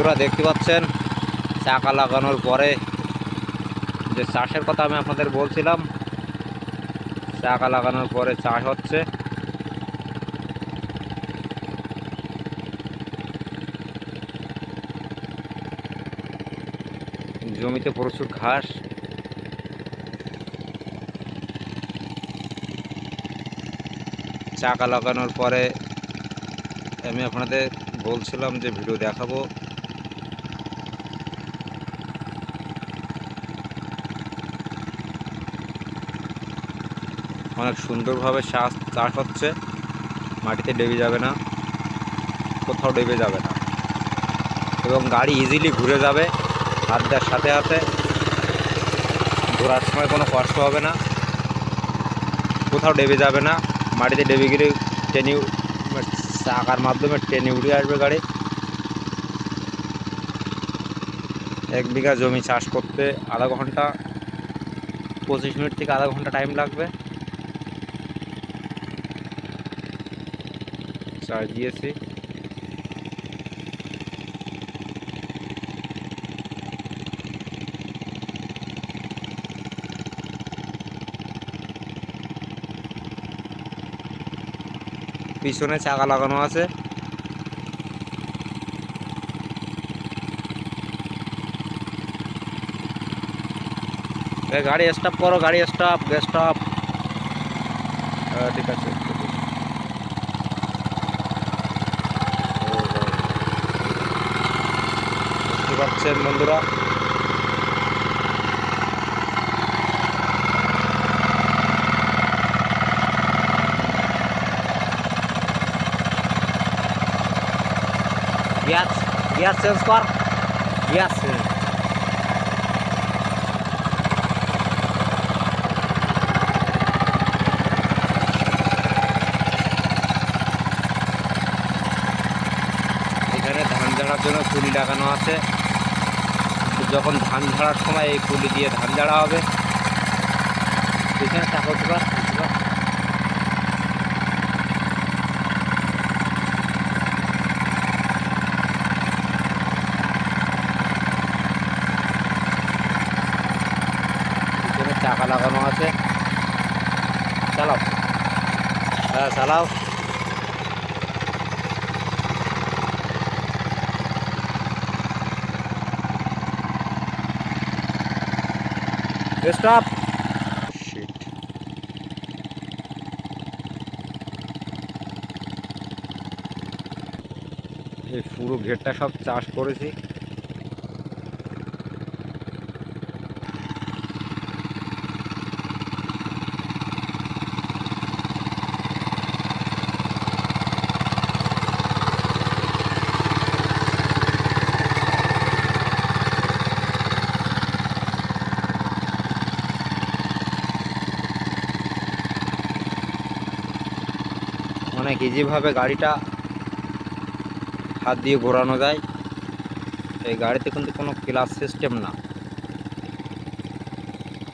বন্ধুরা দেখতে পাচ্ছেন চাকা লাগানোর পরে যে চাষের কথা আমি আপনাদের বলছিলাম, চাকা লাগানোর পরে চাষ হচ্ছে। জমিতে প্রচুর ঘাস। চাকা লাগানোর পরে আমি আপনাদের বলছিলাম যে ভিডিও দেখাবো। অনেক সুন্দরভাবে চাষ হচ্ছে, মাটিতে ডেবে যাবে না, কোথাও ডেবে যাবে না, এবং গাড়ি ইজিলি ঘুরে যাবে হাত দেওয়ার সাথে সাথে। ঘোরার সময় কোনো কষ্ট হবে না, কোথাও ডেবে যাবে না, মাটিতে ডেবে গেলে টেনে চাকার মাধ্যমে টেনে উঠে আসবে গাড়ি। 1 বিঘা জমি চাষ করতে আধা ঘন্টা, 25 মিনিট থেকে আধা ঘন্টা টাইম লাগবে। চার্জ দিয়েছি। পিছনে চাকা লাগানো আছে। গাড়ি স্টপ করো, গাড়ি স্টপ, স্টপ। ঠিক আছে। বুঝতে পারছেন বন্ধুরা, গ্যাস গ্যাস চেঞ্জ কর, গ্যাস এখানে ধান ঝাড়ার জন্য পুলি লাগানো আছে। যখন ধান ঝাড়ার সময় এই পুলি দিয়ে ধান ঝাড়া হবে। এখানে চাকা উঠবা, পিছনে চাকা লাগানো আছে। চালাও, হ্যাঁ চালাও। স্টপ। এই পুরো ঘেরটা সব চাষ করেছি। অনেক ইজিভাবে গাড়িটা হাত দিয়ে ঘোরানো যায়। এই গাড়িতে কিন্তু কোনো ক্লাচ সিস্টেম না।